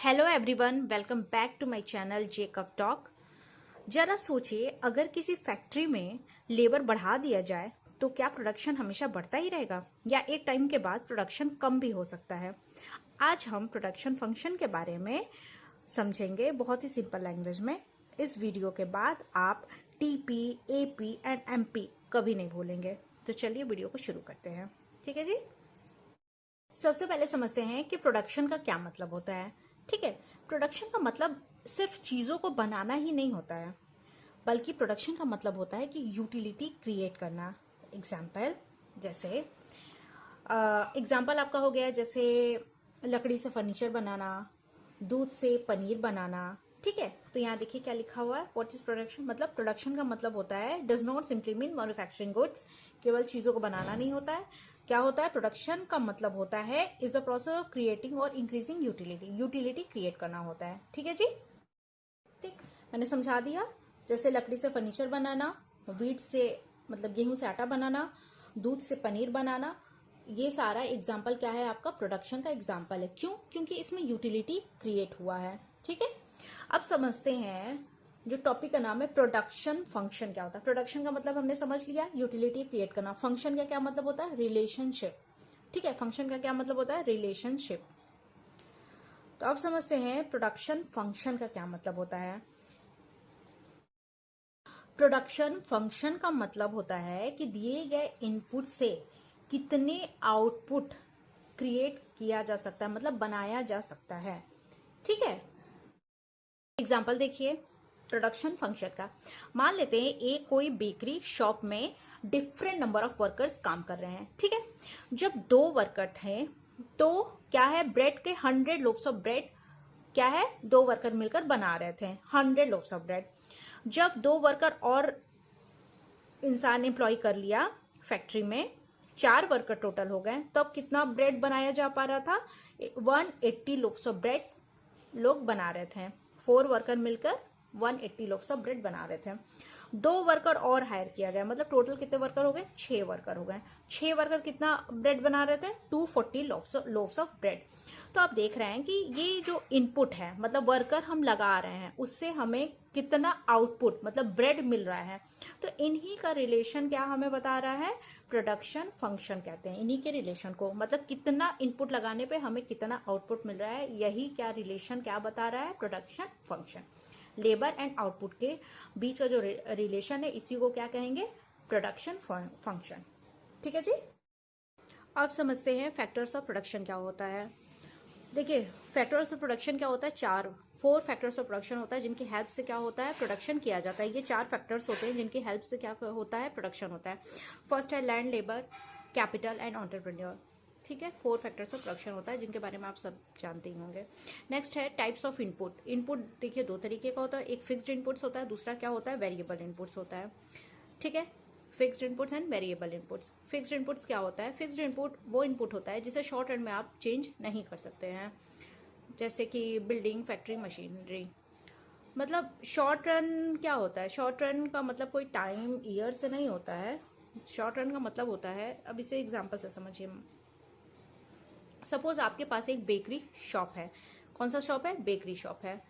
Hello everyone, welcome back to my channel Jacob Talk. जरा सोचिए, अगर किसी फैक्ट्री में लेबर बढ़ा दिया जाए तो क्या प्रोडक्शन हमेशा बढ़ता ही रहेगा या एक टाइम के बाद प्रोडक्शन कम भी हो सकता है। आज हम प्रोडक्शन फंक्शन के बारे में समझेंगे बहुत ही सिंपल लैंग्वेज में। इस वीडियो के बाद आप टीपी, एपी एंड एमपी कभी नहीं भूलेंगे। तो चलिए वीडियो को शुरू करते हैं। ठीक है जी। सबसे पहले समझते हैं कि प्रोडक्शन का क्या मतलब होता है। ठीक है, प्रोडक्शन का मतलब सिर्फ चीजों को बनाना ही नहीं होता है, बल्कि प्रोडक्शन का मतलब होता है कि यूटिलिटी क्रिएट करना। एग्जाम्पल जैसे एग्जाम्पल आपका हो गया, जैसे लकड़ी से फर्नीचर बनाना, दूध से पनीर बनाना। ठीक है, तो यहाँ देखिए क्या लिखा हुआ है, व्हाट इज प्रोडक्शन। मतलब प्रोडक्शन का मतलब होता है does not simply mean manufacturing goods. केवल चीजों को बनाना नहीं होता है। क्या होता है, प्रोडक्शन का मतलब होता है is a process of creating और इंक्रीजिंग यूटिलिटी। यूटिलिटी क्रिएट करना होता है। ठीक है जी, ठीक, मैंने समझा दिया। जैसे लकड़ी से फर्नीचर बनाना, व्हीट से मतलब गेहूं से आटा बनाना, दूध से पनीर बनाना, ये सारा एग्जाम्पल क्या है, आपका प्रोडक्शन का एग्जाम्पल है। क्यों? क्योंकि इसमें यूटिलिटी क्रिएट हुआ है। ठीक है, अब समझते हैं जो टॉपिक का नाम है प्रोडक्शन फंक्शन क्या होता है। प्रोडक्शन का मतलब हमने समझ लिया, यूटिलिटी क्रिएट करना। फंक्शन का क्या मतलब होता है, रिलेशनशिप। ठीक है, फंक्शन का क्या मतलब होता है, रिलेशनशिप। तो अब समझते हैं प्रोडक्शन फंक्शन का क्या मतलब होता है। प्रोडक्शन फंक्शन का मतलब होता है कि दिए गए इनपुट से कितने आउटपुट क्रिएट किया जा सकता है, मतलब बनाया जा सकता है। ठीक है, एग्जाम्पल देखिए प्रोडक्शन फंक्शन का। मान लेते हैं एक कोई बेकरी शॉप में डिफरेंट नंबर ऑफ वर्कर्स काम कर रहे हैं। ठीक है, जब 2 वर्कर थे तो क्या है, ब्रेड के 100 लोफ्स ऑफ ब्रेड क्या है, 2 वर्कर मिलकर बना रहे थे 100 लोफ्स ऑफ ब्रेड। जब 2 वर्कर और इंसान एम्प्लॉय कर लिया फैक्ट्री में, 4 वर्कर टोटल हो गए, तो अब कितना ब्रेड बनाया जा पा रहा था, 180 लोफ्स ऑफ ब्रेड लोग बना रहे थे। 4 वर्कर मिलकर 180 लोफ्स ऑफ ब्रेड बना रहे थे। 2 वर्कर और हायर किया गया, मतलब टोटल कितने वर्कर हो गए, 6 वर्कर हो गए। 6 वर्कर कितना ब्रेड बना रहे थे, 240 लोफ्स ऑफ ब्रेड। तो आप देख रहे हैं कि ये जो इनपुट है, मतलब वर्कर हम लगा रहे हैं, उससे हमें कितना आउटपुट मतलब ब्रेड मिल रहा है। तो इन्हीं का रिलेशन क्या हमें बता रहा है, प्रोडक्शन फंक्शन कहते हैं इन्हीं के रिलेशन को। मतलब कितना इनपुट लगाने पे हमें कितना आउटपुट मिल रहा है, यही क्या रिलेशन क्या बता रहा है, production function. Labour and output के बीच का जो रिलेशन है, इसी को क्या कहेंगे, प्रोडक्शन फंक्शन। ठीक है जी। अब समझते हैं फैक्टर्स ऑफ प्रोडक्शन क्या होता है। देखिए, फैक्टर्स ऑफ प्रोडक्शन क्या होता है, 4 फैक्टर्स ऑफ प्रोडक्शन होता है जिनकी हेल्प से क्या होता है, प्रोडक्शन किया जाता है। ये 4 फैक्टर्स होते हैं जिनकी हेल्प से क्या होता है, प्रोडक्शन होता है। फर्स्ट है land, labour, capital and entrepreneur. ठीक है, 4 फैक्टर्स ऑफ प्रोडक्शन होता है जिनके बारे में आप सब जानते ही होंगे। नेक्स्ट है टाइप्स ऑफ इनपुट। इनपुट देखिए 2 तरीके का होता है, एक फिक्स्ड इनपुट्स होता है, दूसरा क्या होता है, वेरिएबल इनपुट्स होता है। ठीक है, fixed inputs and variable inputs. Fixed inputs क्या होता है, फिक्स्ड इनपुट वो इनपुट होता है जिसे शॉर्ट रन में आप चेंज नहीं कर सकते हैं, जैसे कि बिल्डिंग, फैक्ट्री, मशीनरी। मतलब शॉर्ट रन क्या होता है, शॉर्ट रन का मतलब कोई टाइम ईयर से नहीं होता है। शॉर्ट रन का मतलब होता है, अब इसे एग्जांपल से समझिए। सपोज आपके पास एक बेकरी शॉप है। कौन सा शॉप है, बेकरी शॉप है।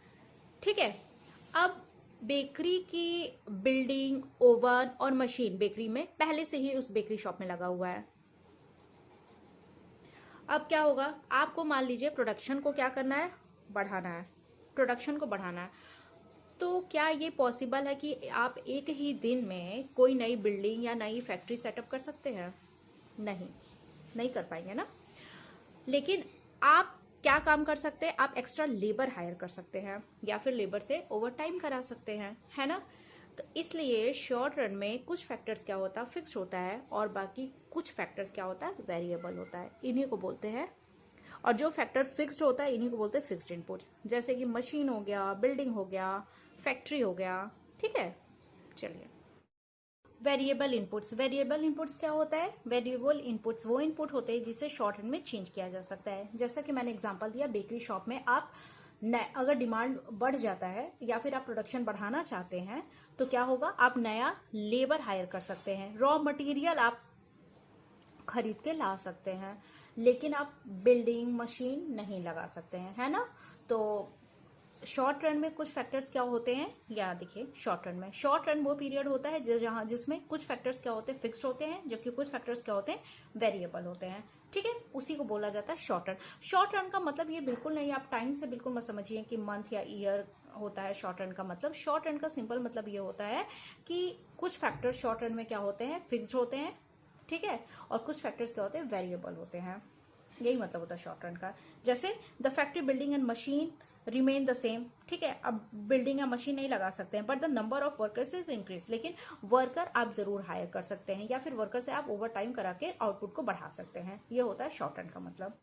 ठीक है, अब बेकरी की बिल्डिंग, ओवन और मशीन बेकरी में पहले से ही उस बेकरी शॉप में लगा हुआ है। अब क्या होगा, आपको मान लीजिए प्रोडक्शन को क्या करना है, बढ़ाना है, प्रोडक्शन को बढ़ाना है। तो क्या ये पॉसिबल है कि आप एक ही दिन में कोई नई बिल्डिंग या नई फैक्ट्री सेटअप कर सकते हैं? नहीं, नहीं कर पाएंगे ना। लेकिन आप क्या काम कर सकते हैं, आप एक्स्ट्रा लेबर हायर कर सकते हैं या फिर लेबर से ओवर टाइम करा सकते हैं, है ना। तो इसलिए शॉर्ट रन में कुछ फैक्टर्स क्या होता है, फिक्स होता है, और बाकी कुछ फैक्टर्स क्या होता है, वेरिएबल होता है। इन्हीं को बोलते हैं, और जो फैक्टर फिक्स्ड होता है इन्हीं को बोलते हैं फिक्स्ड इनपुट्स। जैसे कि मशीन हो गया, बिल्डिंग हो गया, फैक्ट्री हो गया। ठीक है, चलिए वेरिएबल इनपुट्स। वेरिएबल इनपुट्स क्या होता है, वेरिएबल इनपुट्स वो इनपुट होते हैं जिसे शॉर्ट रन में चेंज किया जा सकता है। जैसा कि मैंने एग्जांपल दिया, बेकरी शॉप में आप अगर डिमांड बढ़ जाता है या फिर आप प्रोडक्शन बढ़ाना चाहते हैं तो क्या होगा, आप नया लेबर हायर कर सकते हैं, रॉ मटेरियल आप खरीद के ला सकते हैं। लेकिन आप बिल्डिंग मशीन नहीं लगा सकते हैं, है ना। तो शॉर्ट रन में कुछ फैक्टर्स क्या होते हैं, या देखिए शॉर्ट रन में, शॉर्ट रन वो पीरियड होता है जहां जिसमें कुछ फैक्टर्स क्या होते हैं, फिक्स होते हैं, जबकि कुछ फैक्टर्स क्या होते हैं, वेरिएबल होते हैं। ठीक है, उसी को बोला जाता है शॉर्ट रन। शॉर्ट रन का मतलब ये बिल्कुल नहीं, आप टाइम से बिल्कुल मत समझिए कि मंथ या ईयर होता है शॉर्ट रन का मतलब। शॉर्ट रन का सिंपल मतलब ये होता है कि कुछ फैक्टर्स शॉर्ट रन में क्या होते हैं, फिक्स्ड होते हैं, ठीक है, और कुछ फैक्टर्स क्या होते हैं, वेरिएबल होते हैं। यही मतलब होता है शॉर्ट रन का। जैसे the factory building and machine remain the same, ठीक है, अब बिल्डिंग या मशीन नहीं लगा सकते हैं, but the number of workers is increase, लेकिन वर्कर आप जरूर हायर कर सकते हैं, या फिर वर्कर से आप ओवर टाइम करा के आउटपुट को बढ़ा सकते हैं। ये होता है शॉर्ट रन का मतलब।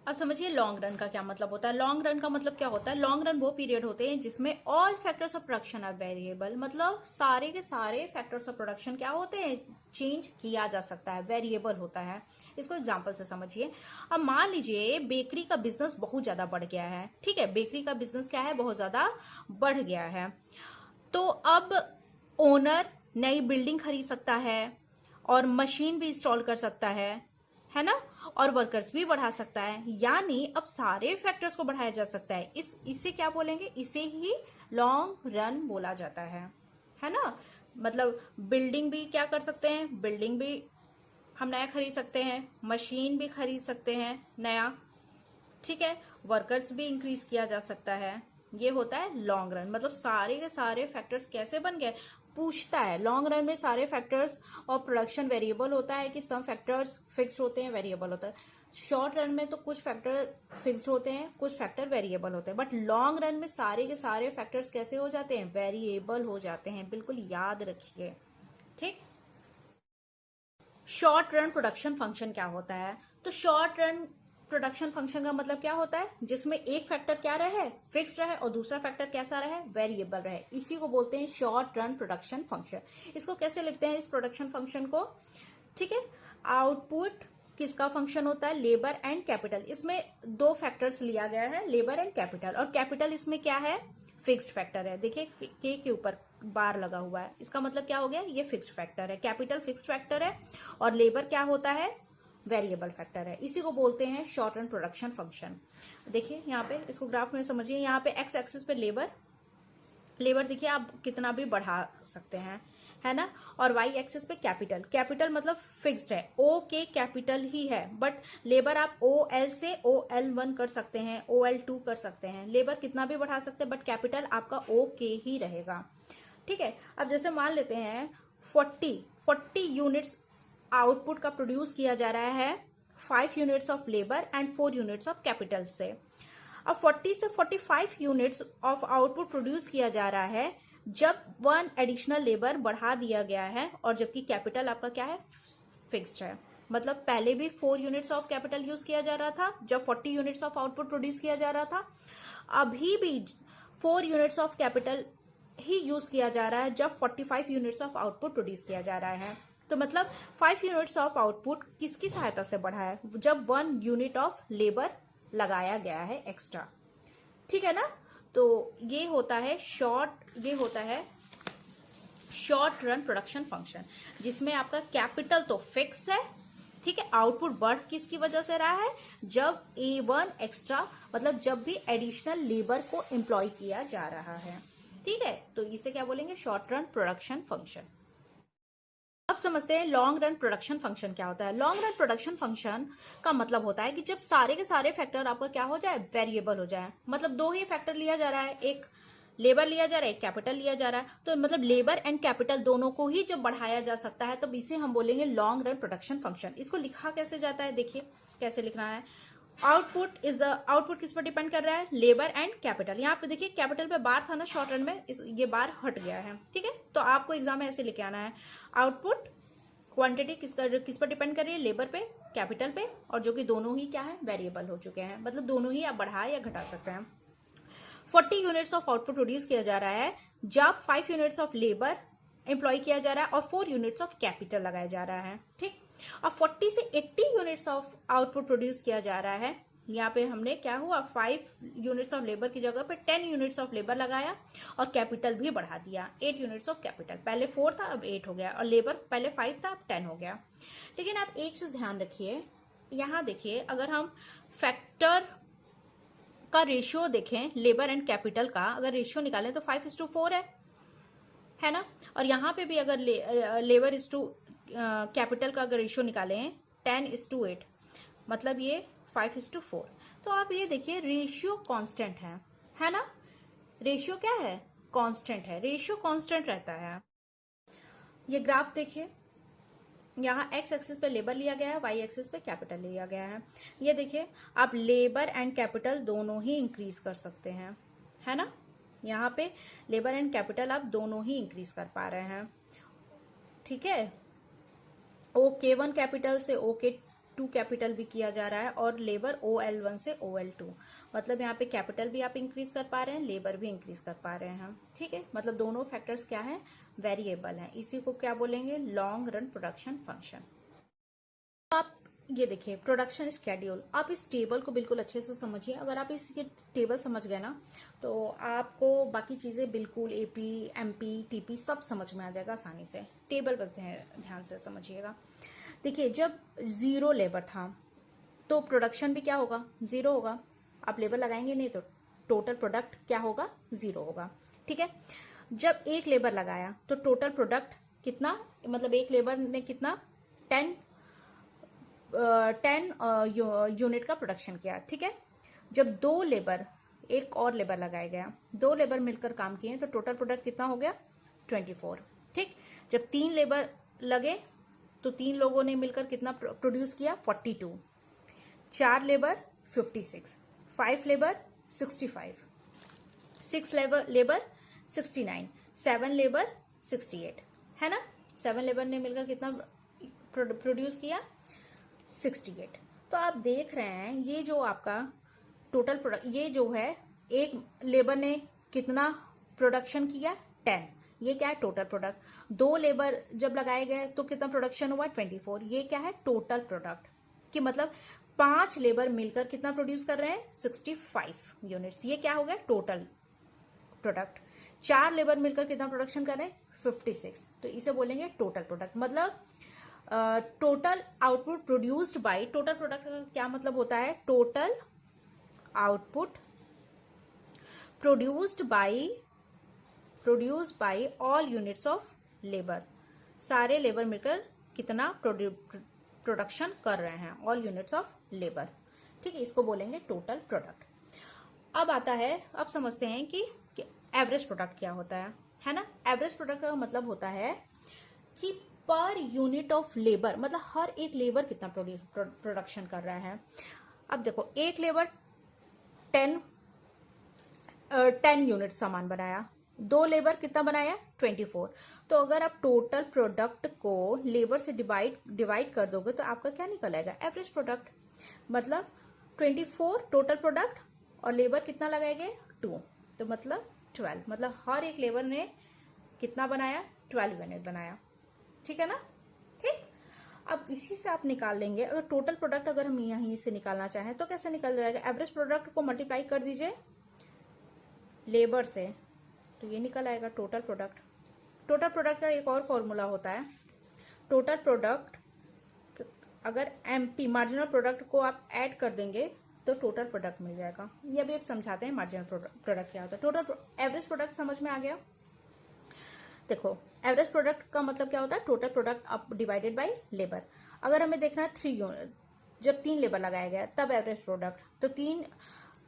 अब समझिए लॉन्ग रन का क्या मतलब होता है। लॉन्ग रन का मतलब क्या होता है, लॉन्ग रन वो पीरियड होते हैं जिसमें all factors of production are variable, मतलब सारे के सारे फैक्टर्स ऑफ प्रोडक्शन क्या होते हैं, चेंज किया जा सकता है, वेरिएबल होता है। इसको एग्जांपल से समझिए। अब मान लीजिए बेकरी का बिजनेस बहुत ज्यादा बढ़ गया है, ठीक है, बेकरी का बिजनेस क्या है, बहुत ज्यादा बढ़ गया है। तो अब ओनर नई बिल्डिंग खरीद सकता है और मशीन भी इंस्टॉल कर सकता है ना, और वर्कर्स भी बढ़ा सकता है, यानी अब सारे फैक्टर्स को बढ़ाया जा सकता है। इसे क्या बोलेंगे, इसे ही लॉन्ग रन बोला जाता है ना। मतलब बिल्डिंग भी क्या कर सकते हैं, बिल्डिंग भी हम नया खरीद सकते हैं, मशीन भी खरीद सकते हैं नया, ठीक है, वर्कर्स भी इंक्रीज किया जा सकता है। ये होता है लॉन्ग रन, मतलब सारे के सारे फैक्टर्स कैसे बन गए, पूछता है। लॉन्ग रन में सारे फैक्टर्स और प्रोडक्शन वेरिएबल होता है कि सम फैक्टर्स फिक्स होते हैं, वेरिएबल होता है। शॉर्ट रन में तो कुछ फैक्टर फिक्स्ड होते हैं, कुछ फैक्टर वेरिएबल होते हैं, बट लॉन्ग रन में सारे के सारे फैक्टर्स कैसे हो जाते हैं, वेरिएबल हो जाते हैं। बिल्कुल याद रखिए, ठीक। शॉर्ट रन प्रोडक्शन फंक्शन क्या होता है, तो शॉर्ट रन प्रोडक्शन फंक्शन का मतलब क्या होता है, जिसमें एक फैक्टर क्या रहे, फिक्स्ड रहे, और दूसरा फैक्टर कैसा रहे, वेरिएबल रहे। इसी को बोलते हैं शॉर्ट रन प्रोडक्शन फंक्शन। इसको कैसे लिखते हैं इस प्रोडक्शन फंक्शन को, ठीक है। आउटपुट किसका फंक्शन होता है, लेबर एंड कैपिटल। इसमें दो फैक्टर्स लिया गया है, लेबर एंड कैपिटल, और कैपिटल इसमें क्या है, फिक्स्ड फैक्टर है। देखिए के ऊपर बार लगा हुआ है, इसका मतलब क्या हो गया, ये फिक्स्ड फैक्टर है, कैपिटल फिक्स्ड फैक्टर है, और लेबर क्या होता है, वेरिएबल फैक्टर है। इसी को बोलते हैं शॉर्ट रन प्रोडक्शन फंक्शन। देखिए यहाँ पे इसको ग्राफ में समझिए, यहाँ पे एक्स एक्सिस पे लेबर देखिए आप कितना भी बढ़ा सकते हैं, है ना, और वाई एक्सिस पे कैपिटल, कैपिटल मतलब फिक्स्ड है, ओ के कैपिटल ही है, बट लेबर आप ओ एल से ओ एल 1 कर सकते हैं, ओ एल 2 कर सकते हैं, लेबर कितना भी बढ़ा सकते हैं, बट कैपिटल आपका ओ के ही रहेगा, ठीक है। अब जैसे मान लेते हैं 40 यूनिट्स आउटपुट का प्रोड्यूस किया जा रहा है 5 units of labour and 4 units of capital से। अब 40 से 45 यूनिट्स ऑफ आउटपुट प्रोड्यूस किया जा रहा है जब 1 एडिशनल लेबर बढ़ा दिया गया है, और जबकि कैपिटल आपका क्या है, फिक्स्ड है। मतलब पहले भी 4 यूनिट्स ऑफ कैपिटल यूज किया जा रहा था जब 40 यूनिट्स ऑफ आउटपुट प्रोड्यूस किया जा रहा था, अभी भी 4 units of capital he use किया जा रहा है जब 45 यूनिट्स ऑफ आउटपुट प्रोड्यूस किया जा रहा है। तो मतलब 5 यूनिट्स ऑफ आउटपुट किसकी सहायता से बढ़ा है, जब 1 यूनिट ऑफ लेबर लगाया गया है एक्स्ट्रा, ठीक है ना। तो ये होता है शॉर्ट रन प्रोडक्शन फंक्शन, जिसमें आपका कैपिटल तो फिक्स है, ठीक है, आउटपुट बढ़ किसकी वजह से रहा है, जब A1 एक्स्ट्रा, मतलब जब भी एडिशनल लेबर को एम्प्लॉय किया जा रहा है, ठीक है। तो इसे क्या बोलेंगे, शॉर्ट रन प्रोडक्शन फंक्शन। अब समझते हैं लॉन्ग रन प्रोडक्शन फंक्शन क्या होता है। लॉन्ग रन प्रोडक्शन फंक्शन का मतलब होता है कि जब सारे के सारे फैक्टर आपका क्या हो जाए, वेरिएबल हो जाए। मतलब दो ही फैक्टर लिया जा रहा है, एक लेबर लिया जा रहा है, एक कैपिटल लिया जा रहा है, तो मतलब लेबर एंड कैपिटल दोनों को ही जब बढ़ाया जा सकता है तब इसे हम बोलेंगे लॉन्ग रन प्रोडक्शन फंक्शन। इसको लिखा कैसे जाता है, देखिए कैसे लिखना है। आउटपुट किस पर डिपेंड कर रहा है, लेबर एंड कैपिटल। यहाँ पे देखिए कैपिटल पे बार था ना शॉर्ट रन में, ये बार हट गया है, ठीक है। तो आपको एग्जाम में ऐसे लिखे आना है, आउटपुट क्वांटिटी किस पर डिपेंड कर रही है, लेबर पे, कैपिटल पे, और जो कि दोनों ही क्या है, वेरिएबल हो चुके हैं, मतलब दोनों ही आप बढ़ा या घटा सकते हैं। 40 यूनिट्स ऑफ आउटपुट प्रोड्यूस किया जा रहा है जब 5 यूनिट्स ऑफ लेबर एम्प्लॉय किया जा रहा है और 4 यूनिट्स ऑफ कैपिटल लगाया जा रहा है, ठीक। और 40 से 80 यूनिट्स ऑफ आउटपुट प्रोड्यूस किया जा रहा है, यहाँ पे हमने क्या हुआ, 5 यूनिट्स ऑफ लेबर की जगह पे 10 यूनिट्स ऑफ लेबर लगाया और कैपिटल भी बढ़ा दिया, 8 यूनिट्स ऑफ कैपिटल। पहले 4 था अब 8 हो गया, और लेबर पहले 5 था अब 10 हो गया। लेकिन आप एक चीज ध्यान रखिए, यहाँ देखिए, अगर हम फैक्टर का रेशियो देखें, लेबर एंड कैपिटल का अगर रेशियो निकालें तो 5:4 है ना। और यहाँ पे भी अगर लेबर इज टू कैपिटल का अगर रेशियो निकालें 10:8, मतलब ये 5:4। तो आप ये देखिए रेशियो कांस्टेंट है ना। रेशियो क्या है? कांस्टेंट है। रेशियो कांस्टेंट रहता है। ये ग्राफ देखिए, यहाँ एक्स एक्सिस पे लेबर लिया गया है, वाई एक्सिस पे कैपिटल लिया गया है। ये देखिए, आप लेबर एंड कैपिटल दोनों ही इंक्रीज कर सकते हैं, है ना। यहाँ पे लेबर एंड कैपिटल आप दोनों ही इंक्रीज कर पा रहे हैं, ठीक है। OK1 कैपिटल से OK2 कैपिटल भी किया जा रहा है, और लेबर OL1 से OL2, मतलब यहाँ पे कैपिटल भी आप इंक्रीज कर पा रहे हैं, लेबर भी इंक्रीज कर पा रहे हैं, ठीक है। मतलब दोनों फैक्टर्स क्या है? वेरिएबल हैं। इसी को क्या बोलेंगे? Long run production function. आप ये देखिए प्रोडक्शन स्केड्यूल, आप इस टेबल को बिल्कुल अच्छे से समझिए। अगर आप इस ये टेबल समझ गए ना, तो आपको बाकी चीजें बिल्कुल AP MP TP सब समझ में आ जाएगा आसानी से। टेबल बस ध्यान से समझिएगा। देखिए, जब 0 लेबर था तो प्रोडक्शन भी क्या होगा? 0 होगा। आप लेबर लगाएंगे नहीं तो टोटल प्रोडक्ट क्या होगा? 0 होगा, ठीक है। जब 1 लेबर लगाया तो टोटल प्रोडक्ट कितना, मतलब 1 लेबर ने कितना 10 यूनिट का प्रोडक्शन किया, ठीक है। जब 2 लेबर, एक और लेबर लगाया गया, 2 लेबर मिलकर काम किए तो टोटल प्रोडक्ट कितना हो गया? 24, ठीक। जब 3 लेबर लगे तो 3 लोगों ने मिलकर कितना प्रोड्यूस किया? 42। 4 लेबर 56, 5 लेबर 65, 6 लेबर 69, 7 लेबर 68, है ना। 7 लेबर ने मिलकर कितना प्रोड्यूस किया? 68। तो आप देख रहे हैं ये जो आपका टोटल प्रोडक्ट, ये जो है एक लेबर ने कितना प्रोडक्शन किया? 10। ये क्या है? Total product. 2 लेबर जब लगाए गए तो कितना प्रोडक्शन हुआ? 24। ये क्या है? Total product. कि मतलब 5 लेबर मिलकर कितना प्रोड्यूस कर रहे हैं? 65 यूनिट्स। ये क्या हो गया? Total product. 4 लेबर मिलकर कितना प्रोडक्शन कर रहे हैं? 56। तो इसे बोलेंगे टोटल प्रोडक्ट। मतलब total output produced by, total product का क्या मतलब होता है? Total output produced by all units of labour. सारे लेबर मिलकर कितना प्रोडक्शन कर रहे हैं? ऑल यूनिट्स ऑफ लेबर, ठीक है। इसको बोलेंगे टोटल प्रोडक्ट। अब आता है, अब समझते हैं कि एवरेज प्रोडक्ट क्या होता है ना। एवरेज प्रोडक्ट का मतलब होता है कि पर यूनिट ऑफ लेबर, मतलब हर एक लेबर कितना प्रोडक्शन कर रहा है। अब देखो, एक लेबर 10 यूनिट सामान बनाया, 2 लेबर कितना बनाया? 24। तो अगर आप टोटल प्रोडक्ट को लेबर से डिवाइड कर दोगे तो आपका क्या निकल आएगा? Average product. मतलब 24 टोटल प्रोडक्ट और लेबर कितना लगाएंगे? 2, तो मतलब 12। मतलब हर एक लेबर ने कितना बनाया? 12 यूनिट बनाया, ठीक है ना, ठीक। अब इसी से आप निकाल लेंगे, अगर टोटल प्रोडक्ट अगर हम यहीं से निकालना चाहें तो कैसे निकल जाएगा? एवरेज प्रोडक्ट को मल्टीप्लाई कर दीजिए लेबर से, तो ये निकल आएगा टोटल प्रोडक्ट। टोटल प्रोडक्ट का एक और फॉर्मूला होता है, टोटल प्रोडक्ट अगर MP मार्जिनल प्रोडक्ट को आप ऐड कर देंगे तो टोटल प्रोडक्ट मिल जाएगा। ये अभी आप समझाते हैं मार्जिनल प्रोडक्ट क्या होता है। टोटल एवरेज प्रोडक्ट समझ में आ गया। देखो, एवरेज प्रोडक्ट का मतलब क्या होता है? Total product up divided by labour. अगर हमें देखना है 3 यूनिट, जब 3 लेबर लगाया गया तब एवरेज प्रोडक्ट, तो 3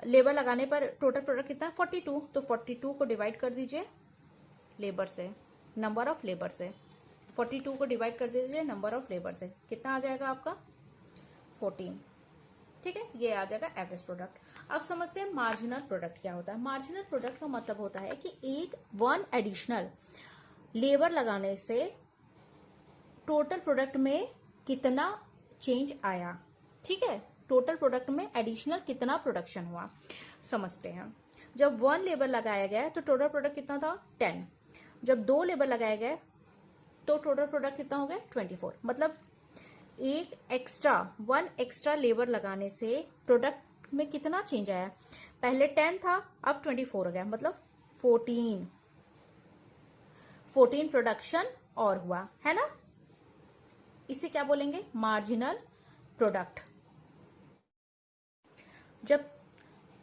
लेबर लगाने पर टोटल प्रोडक्ट कितना? 42। तो 42 को डिवाइड कर दीजिए लेबर से, नंबर ऑफ लेबर से। 42 को डिवाइड कर दीजिए नंबर ऑफ लेबर से, कितना आ जाएगा आपका? 14, ठीक है। ये आ जाएगा एवरेज प्रोडक्ट। अब समझते हैं मार्जिनल प्रोडक्ट क्या होता है। मार्जिनल प्रोडक्ट का मतलब होता है कि एक 1 एडिशनल लेबर लगाने से टोटल प्रोडक्ट में कितना चेंज आया, ठीक है। टोटल प्रोडक्ट में एडिशनल कितना प्रोडक्शन हुआ, समझते हैं। जब 1 लेबर लगाया गया तो टोटल प्रोडक्ट कितना था? 10। जब 2 लेबर लगाए गए तो टोटल प्रोडक्ट कितना हो गया? 24। मतलब 1 एक्स्ट्रा लेबर लगाने से प्रोडक्ट में कितना चेंज आया? पहले 10 था, अब 24 हो गया, मतलब 14 प्रोडक्शन और हुआ, है ना। इसे क्या बोलेंगे? मार्जिनल प्रोडक्ट, जब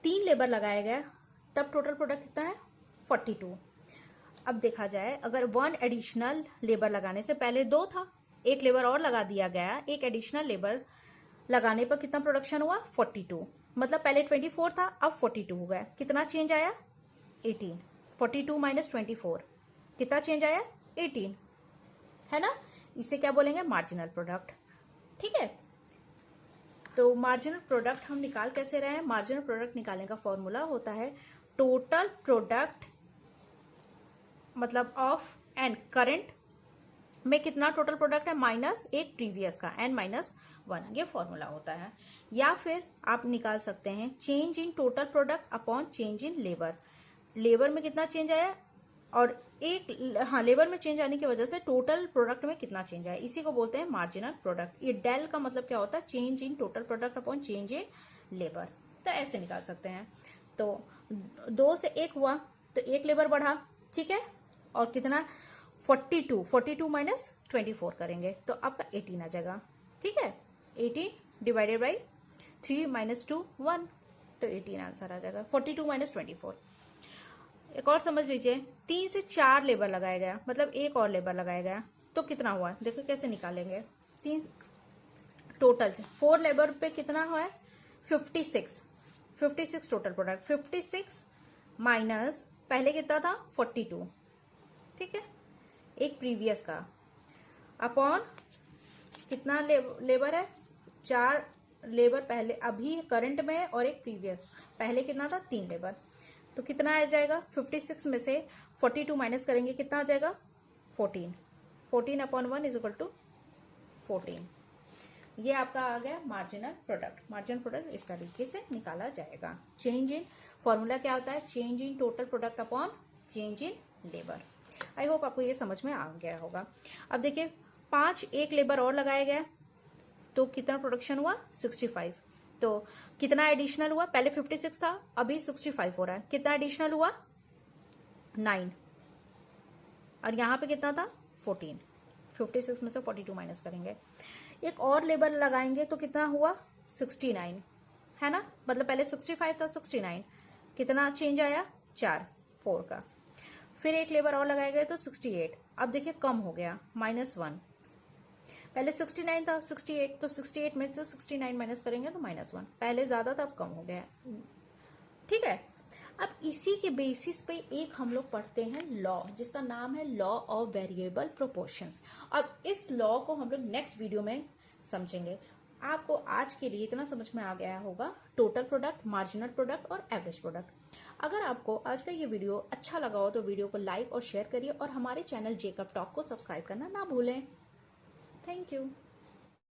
3 लेबर लगाया गया तब टोटल प्रोडक्ट कितना है 42। अब देखा जाए अगर 1 एडिशनल लेबर लगाने से पहले 2 था, 1 लेबर और लगा दिया गया, एक एडिशनल लेबर लगाने पर कितना प्रोडक्शन हुआ 42। मतलब पहले 24 था अब 42 हो गया। कितना चेंज आया 18। 42 माइनस 24 कितना चेंज आया 18, है ना। इसे क्या बोलेंगे मार्जिनल प्रोडक्ट। ठीक है, तो मार्जिनल प्रोडक्ट हम निकाल कैसे रहे हैं। मार्जिनल प्रोडक्ट निकालने का फॉर्मूला होता है टोटल प्रोडक्ट मतलब ऑफ एंड करंट में कितना टोटल प्रोडक्ट है माइनस एक प्रीवियस का n-1, ये फॉर्मूला होता है। या फिर आप निकाल सकते हैं change in total product upon change in labour. Labour में कितना चेंज आया और लेबर में चेंज आने की वजह से टोटल प्रोडक्ट में कितना चेंज आया, इसी को बोलते हैं मार्जिनल प्रोडक्ट। ये डेल का मतलब क्या होता है change in total product upon change in labour. तो ऐसे निकाल सकते हैं। तो 2 से 1 हुआ तो 1 लेबर बढ़ा, ठीक है, और कितना 42 माइनस 24 करेंगे तो आपका 18 आ जाएगा। ठीक है, 18 डिवाइडेड बाई 3 माइनस 2 1, तो 18 आंसर आ जाएगा। 42 माइनस 24। एक और समझ लीजिए 3 से 4 लेबर लगाया गया, मतलब एक और लेबर लगाया गया तो कितना हुआ, देखो कैसे निकालेंगे। 3 टोटल 4 लेबर पे कितना हुआ है 56 टोटल प्रोडक्ट। 56 माइनस पहले कितना था 42, ठीक है, एक प्रीवियस का, अपॉन कितना लेबर है 4 लेबर पहले अभी करंट में है और एक प्रीवियस, पहले कितना था 3 लेबर। तो कितना आ जाएगा 56 में से 42 माइनस करेंगे कितना आ जाएगा 14। 14 अपॉन 1 इज इक्वल टू 14। ये आपका आ गया मार्जिनल प्रोडक्ट। मार्जिनल प्रोडक्ट इस तरीके से निकाला जाएगा। चेंज इन फॉर्मूला क्या होता है change in total product upon change in labour. I hope आपको ये समझ में आ गया होगा। अब देखिए 5 एक लेबर और लगाया गया तो कितना प्रोडक्शन हुआ 65। तो कितना एडिशनल हुआ, पहले 56 था अभी 65 हो रहा है, कितना एडिशनल हुआ 9, और यहां पे कितना था 14। 56 में से 42 माइनस करेंगे, एक और लेबर लगाएंगे तो कितना हुआ 69, है ना, मतलब पहले 65 था 69, कितना चेंज आया 4 का। फिर एक लेबर और लगाया गया तो 68, अब देखिए कम हो गया -1, पहले 69 था 68, तो 68 में से 69 माइनस करेंगे तो -1, पहले ज्यादा था अब कम हो गया। ठीक है, अब इसी के बेसिस पे एक हम लोग पढ़ते हैं लॉ जिसका नाम है लॉ ऑफ वेरिएबल प्रोपोर्शंस। अब इस लॉ को हम लोग नेक्स्ट वीडियो में समझेंगे। आपको आज के लिए इतना समझ में आ गया होगा टोटल प्रोडक्ट, मार्जिनल प्रोडक्ट और एवरेज प्रोडक्ट। अगर आपको आज का ये वीडियो अच्छा लगा हो तो वीडियो को लाइक और शेयर करिए और हमारे चैनल जेकब टॉक को सब्सक्राइब करना ना भूलें। Thank you.